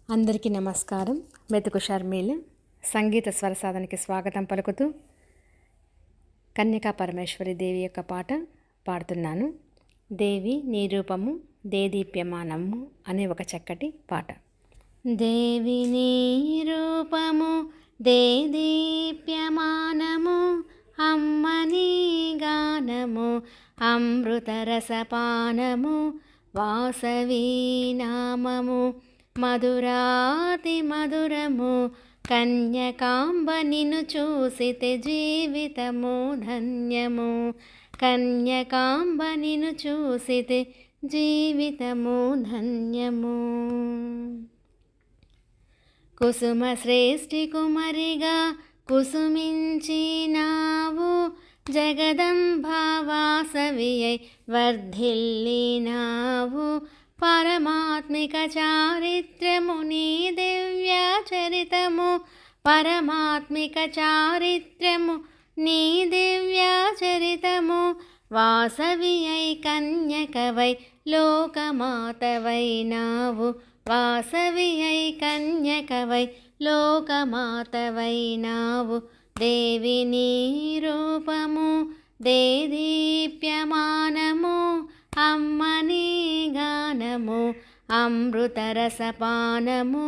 అందరికీ నమస్కారం. మెతుకు షర్మిల సంగీత స్వర సాధనకి స్వాగతం పలుకుతూ కన్యకా పరమేశ్వరి దేవి యొక్క పాట పాడుతున్నాను. దేవి నీ రూపము దేదీప్యమానము అనే ఒక చక్కటి పాట. దేవి నీ రూపము దేదీప్యమానము, అమ్మ నీ గానము అమృతరసపానము, వాసవీ నామము మధురాతి మధురము, కన్యకాంబ నిన్ను చూసితే జీవితము ధన్యము, కన్యకాంబ నిన్ను చూసితే జీవితము ధన్యము. కుసుమ శ్రేష్ఠి కుమరిగా కుసుమించినావు, జగదంబావాసవియై వర్ధిల్లినావు, పరమాత్మిక చారిత్రము నీ దివ్య చరితము, పరమాత్మిక చారిత్రము నీ దివ్య చరితము, వాసవియై కన్యకవై లోకమాతవైనావు, వాసవియై కన్యకవై లోకమాతవైనావు. దేవి నీ రూపము దేదీప్యమానము, అమ్మ నీ గానము అమృతరసపానము,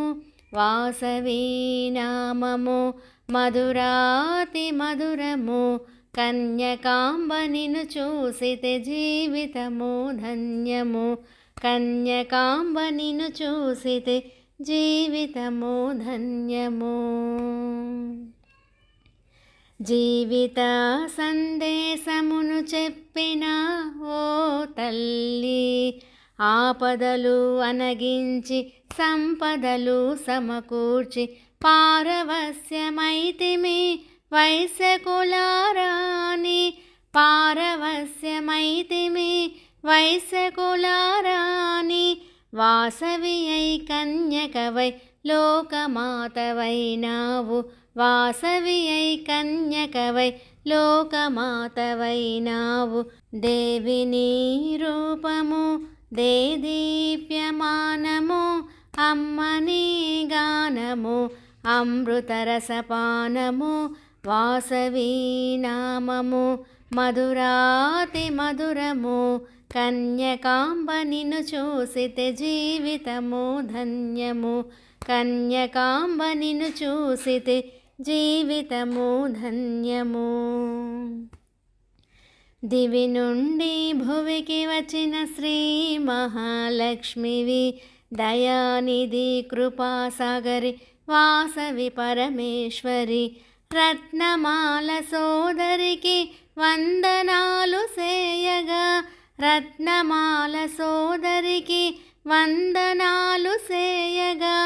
వాసవీ నామము మధురాతి మధురము, కన్యకాంబ నిన్ను చూసితే జీవితము ధన్యము, కన్యకాంబ నిన్ను చూసితే జీవితము ధన్యము. జీవిత సందేశమును చెప్పిన ఓ తల్లి, ఆపదలు అనగించి సంపదలు సమకూర్చి పారవస్యమైతిమి వైశ్యకులారాణి, పారవస్యమైతిమి వైశ్యకులారాణి, వాసవియై కన్యకవై లోకమాతవైనావు, వాసవియై కన్యకవై లోకమాతవైనావు. దేవి నీ రూపము దేదీప్యమానము, అమ్మ నీ గానము అమృతరసపానము, వాసవీ నామము మధురాతి మధురము, కన్యకాంబ నిన్ను చూసితే జీవితము ధన్యము, కన్యకాంబ నిన్ను చూసితే జీవితము ధన్యము. దివి నుండి భువికి వచ్చిన శ్రీ మహాలక్ష్మివి, దయానిధి కృపాసాగరి వాసవి పరమేశ్వరి, రత్నమాల సోదరికి వందనాలు సేయగా, రత్నమాల సోదరికి వందనాలు సేయగా,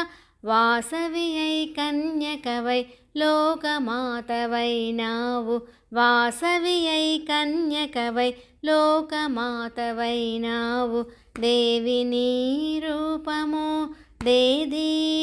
వాసవియై కన్యకవై లోకమాతవైనావు, వాసవియై కన్యకవై లోకమాతవైనావు. దేవి నీ రూపము దేదీప్యమానము,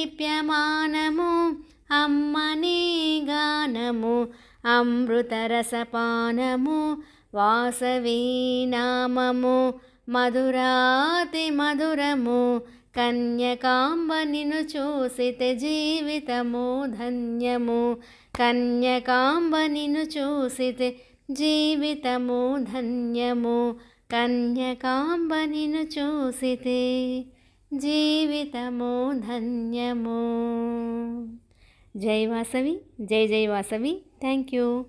అమ్మ నీ గానము అమృతరసపానము, వాసవీ నామము మధురాతి మధురము, కన్యకాంబ నిన్ను చూసితే జీవితము ధన్యము, కన్యకాంబ నిన్ను చూసితే జీవితము ధన్యము, కన్యకాంబ నిన్ను చూసితే జీవితము ధన్యము. జై వాసవి, జై జై వాసవి. Thank you.